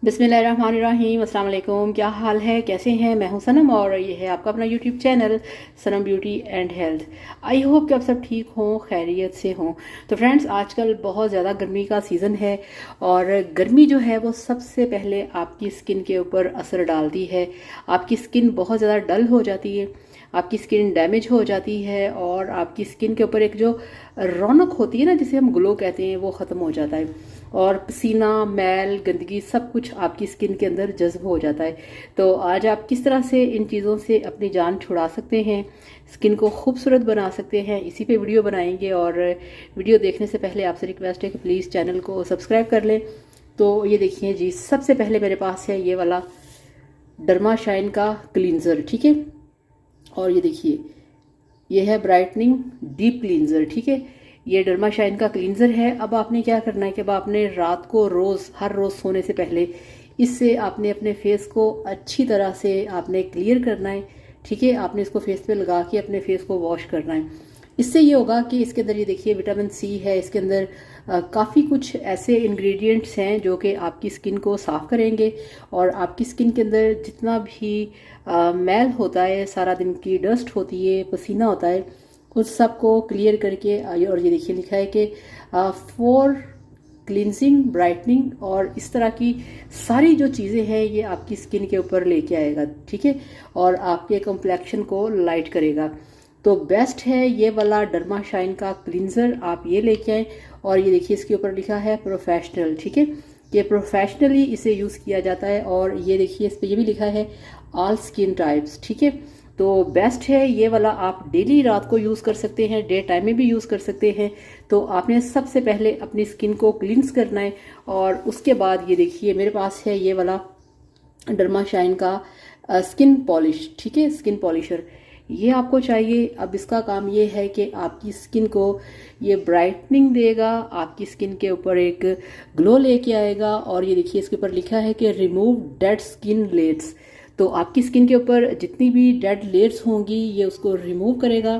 बिस्मिल्लाहिर्रहमानिर्रहीम। अस्सलाम वालेकुम। क्या हाल है, कैसे हैं? मैं हूं सनम और ये है आपका अपना YouTube channel Sanam beauty and health. I hope कि आप सब ठीक हों, खैरियत से हों। तो फ्रेंड्स, आजकल बहुत ज़्यादा गर्मी का सीज़न है और गर्मी जो है वो सबसे पहले आपकी स्किन के ऊपर असर डालती है। आपकी स्किन बहुत ज़्यादा डल हो जाती है, आपकी स्किन डैमेज हो जाती है और आपकी स्किन के ऊपर एक जो रौनक होती है ना, जिसे हम ग्लो कहते हैं, वो ख़त्म हो जाता है और पसीना, मैल, गंदगी सब कुछ आपकी स्किन के अंदर जज्ब हो जाता है। तो आज आप किस तरह से इन चीज़ों से अपनी जान छुड़ा सकते हैं, स्किन को खूबसूरत बना सकते हैं, इसी पे वीडियो बनाएंगे। और वीडियो देखने से पहले आपसे रिक्वेस्ट है कि प्लीज़ चैनल को सब्सक्राइब कर लें। तो ये देखिए जी, सबसे पहले मेरे पास है ये वाला डर्मा शाइन का क्लींजर, ठीक है। और ये देखिए, ये है ब्राइटनिंग डीप क्लींजर, ठीक है। ये डर्मा शाइन का क्लींजर है। अब आपने क्या करना है कि अब आपने रात को हर रोज़ सोने से पहले इससे आपने अपने फेस को अच्छी तरह से आपने क्लियर करना है, ठीक है। आपने इसको फेस पे लगा के अपने फेस को वॉश करना है। इससे ये होगा कि इसके अंदर ये देखिए विटामिन सी है, इसके अंदर काफ़ी कुछ ऐसे इंग्रेडिएंट्स हैं जो कि आपकी स्किन को साफ़ करेंगे और आपकी स्किन के अंदर जितना भी मैल होता है, सारा दिन की डस्ट होती है, पसीना होता है, उस सब को क्लियर करके। और ये देखिए लिखा है कि फॉर क्लिनजिंग, ब्राइटनिंग और इस तरह की सारी जो चीज़ें हैं ये आपकी स्किन के ऊपर लेके आएगा, ठीक है। और आपके कम्प्लेक्शन को लाइट करेगा। तो बेस्ट है ये वाला डर्मा शाइन का क्लींजर, आप ये लेके आएँ। और ये देखिए इसके ऊपर लिखा है प्रोफेशनल, ठीक है। ये प्रोफेशनली इसे यूज़ किया जाता है। और ये देखिए इस पर ये भी लिखा है ऑल स्किन टाइप्स, ठीक है। तो बेस्ट है ये वाला, आप डेली रात को यूज़ कर सकते हैं, डे टाइम में भी यूज़ कर सकते हैं। तो आपने सबसे पहले अपनी स्किन को क्लींस करना है और उसके बाद ये देखिए मेरे पास है ये वाला डर्मा शाइन का स्किन पॉलिश, ठीक है, स्किन पॉलिशर। ये आपको चाहिए। अब इसका काम ये है कि आपकी स्किन को ये ब्राइटनिंग देगा, आपकी स्किन के ऊपर एक ग्लो लेके आएगा। और ये देखिए इसके ऊपर लिखा है कि रिमूव डेड स्किन लेयर्स। तो आपकी स्किन के ऊपर जितनी भी डेड लेयर्स होंगी ये उसको रिमूव करेगा,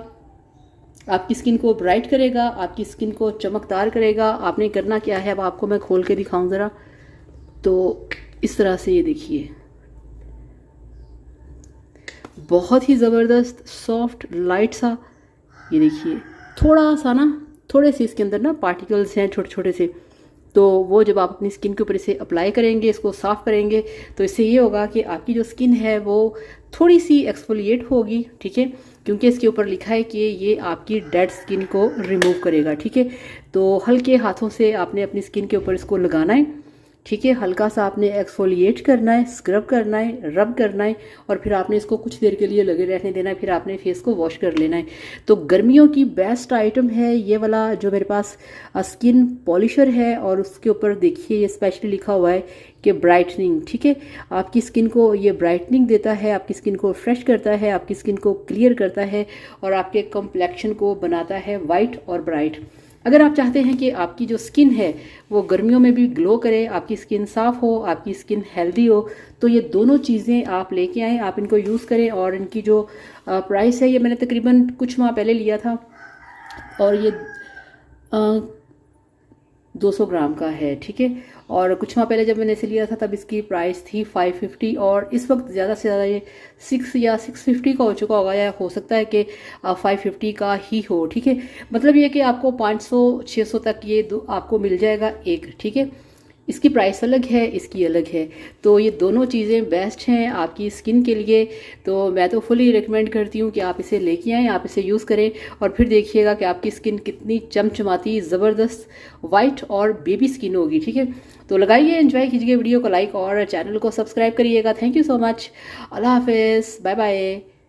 आपकी स्किन को ब्राइट करेगा, आपकी स्किन को चमकदार करेगा। आपने करना क्या है, अब आपको मैं खोल के दिखाऊं ज़रा। तो इस तरह से ये देखिए, बहुत ही ज़बरदस्त सॉफ्ट लाइट सा, ये देखिए थोड़ा सा ना, थोड़े से इसके अंदर ना पार्टिकल्स हैं छोटे छोटे से। तो वो जब आप अपनी स्किन के ऊपर इसे अप्लाई करेंगे, इसको साफ़ करेंगे, तो इससे ये होगा कि आपकी जो स्किन है वो थोड़ी सी एक्सफोलिएट होगी, ठीक है। क्योंकि इसके ऊपर लिखा है कि ये आपकी डेड स्किन को रिमूव करेगा, ठीक है। तो हल्के हाथों से आपने अपनी स्किन के ऊपर इसको लगाना है, ठीक है। हल्का सा आपने एक्सफोलिएट करना है, स्क्रब करना है, रब करना है और फिर आपने इसको कुछ देर के लिए लगे रहने देना है। फिर आपने फेस को वॉश कर लेना है। तो गर्मियों की बेस्ट आइटम है ये वाला जो मेरे पास स्किन पॉलिशर है। और उसके ऊपर देखिए ये स्पेशली लिखा हुआ है कि ब्राइटनिंग, ठीक है। आपकी स्किन को ये ब्राइटनिंग देता है, आपकी स्किन को फ्रेश करता है, आपकी स्किन को क्लियर करता है और आपके कम्प्लेक्शन को बनाता है वाइट और ब्राइट। अगर आप चाहते हैं कि आपकी जो स्किन है वो गर्मियों में भी ग्लो करे, आपकी स्किन साफ़ हो, आपकी स्किन हेल्दी हो, तो ये दोनों चीज़ें आप लेके आएँ, आप इनको यूज़ करें। और इनकी जो प्राइस है, ये मैंने तकरीबन कुछ माह पहले लिया था और ये 200 ग्राम का है, ठीक है। और कुछ माह पहले जब मैंने इसे लिया था तब इसकी प्राइस थी 550 और इस वक्त ज़्यादा से ज़्यादा ये 6 या 650 का हो चुका होगा, या हो सकता है कि 550 का ही हो, ठीक है। मतलब ये कि आपको 500-600 तक ये आपको मिल जाएगा एक, ठीक है। इसकी प्राइस अलग है, इसकी अलग है। तो ये दोनों चीज़ें बेस्ट हैं आपकी स्किन के लिए। तो मैं तो फुली रिकमेंड करती हूँ कि आप इसे लेके आएँ, आप इसे यूज़ करें और फिर देखिएगा कि आपकी स्किन कितनी चमचमाती, ज़बरदस्त वाइट और बेबी स्किन होगी, ठीक है। तो लगाइए, एंजॉय कीजिए वीडियो को, लाइक और चैनल को सब्सक्राइब करिएगा। Thank you so much. Allah हाफिज़, बाय बाय।